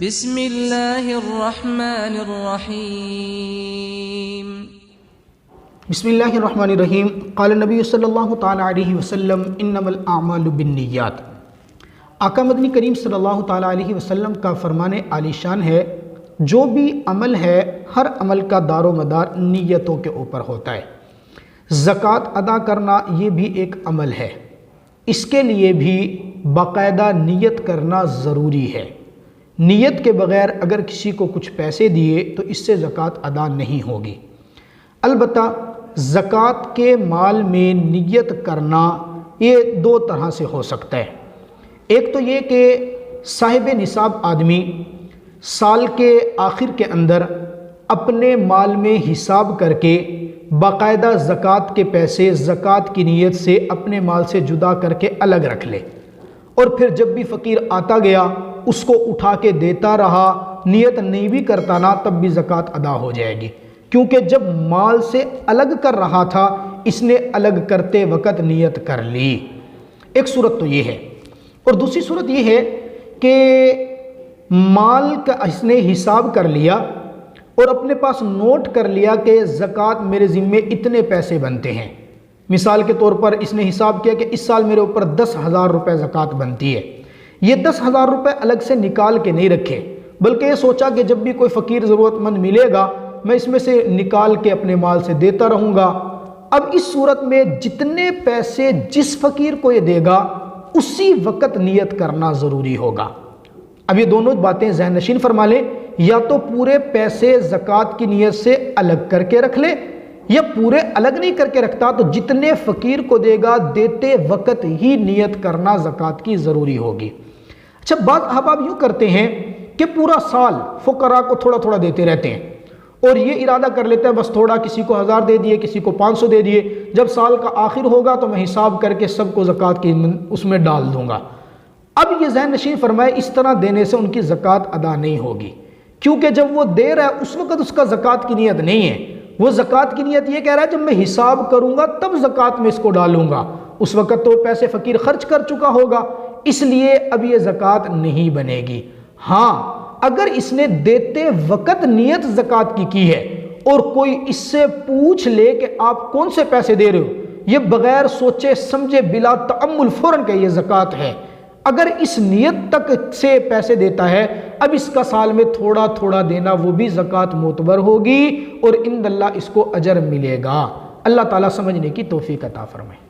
बिस्मिल्लाहिर्रहमानिर्रहीम। बिस्मिल्लाहिर्रहमानिर्रहीम। क़ाल नबी सल्लल्लाहु तआला अलैहि वसल्लम इन्नमल अअमालु बिन्नियात। आका मदनी करीम सल्लल्लाहु तआला अलैहि वसल्लम का फरमाने आलीशान है, जो भी अमल है हर अमल का दारो मदार नीयतों के ऊपर होता है। ज़कात अदा करना ये भी एक अमल है, इसके लिए भी बाकायदा नीयत करना ज़रूरी है। नीयत के बग़ैर अगर किसी को कुछ पैसे दिए तो इससे ज़कात अदा नहीं होगी। अलबत्ता ज़कात के माल में नीयत करना ये दो तरह से हो सकता है। एक तो ये कि साहिब निसाब आदमी साल के आखिर के अंदर अपने माल में हिसाब करके बाकायदा ज़कात के पैसे ज़कात की नीयत से अपने माल से जुदा करके अलग रख ले, और फिर जब भी फ़कीर आता गया उसको उठा के देता रहा, नीयत नहीं भी करता ना तब भी ज़कात अदा हो जाएगी, क्योंकि जब माल से अलग कर रहा था इसने अलग करते वक़्त नीयत कर ली। एक सूरत तो ये है, और दूसरी सूरत ये है कि माल का इसने हिसाब कर लिया और अपने पास नोट कर लिया कि ज़कात मेरे ज़िम्मे इतने पैसे बनते हैं। मिसाल के तौर पर इसने हिसाब किया कि इस साल मेरे ऊपर 10,000 रुपये ज़कात बनती है। ये 10,000 रुपये अलग से निकाल के नहीं रखे, बल्कि ये सोचा कि जब भी कोई फ़कीर ज़रूरतमंद मिलेगा मैं इसमें से निकाल के अपने माल से देता रहूँगा। अब इस सूरत में जितने पैसे जिस फ़कीर को ये देगा उसी वक़्त नियत करना ज़रूरी होगा। अब ये दोनों बातें ज़हन नशीन फरमा लें, या तो पूरे पैसे ज़कात की नियत से अलग करके रख ले, या पूरे अलग नहीं करके रखता तो जितने फ़कीर को देगा देते वक़्त ही नियत करना ज़कात की ज़रूरी होगी। अच्छा, बात अहबाब यूँ करते हैं कि पूरा साल फ़ुक़रा को थोड़ा थोड़ा देते रहते हैं और ये इरादा कर लेते हैं बस थोड़ा, किसी को 1000 दे दिए, किसी को 500 दे दिए, जब साल का आखिर होगा तो मैं हिसाब करके सबको ज़कात की उसमें डाल दूंगा। अब ये ज़हन नशीन फरमाए, इस तरह देने से उनकी ज़कात अदा नहीं होगी, क्योंकि जब वो दे रहा है उस वक़्त उसका ज़कात की नियत नहीं है। वो ज़कात की नियत ये कह रहा है जब मैं हिसाब करूँगा तब ज़कात में इसको डालूँगा, उस वक़्त तो पैसे फ़कीर खर्च कर चुका होगा, इसलिए अब ये ज़कात नहीं बनेगी। हाँ, अगर इसने देते वक़्त नियत ज़कात की है और कोई इससे पूछ ले कि आप कौन से पैसे दे रहे हो, ये बग़ैर सोचे समझे बिला तअम्मुल फ़ौरन के ये ज़कात है, अगर इस नियत तक से पैसे देता है अब इसका साल में थोड़ा थोड़ा देना वो भी ज़कात मोतबर होगी और इंदल्लाह इसको अजर मिलेगा। अल्लाह ताला समझने की तौफीक अता फरमाए।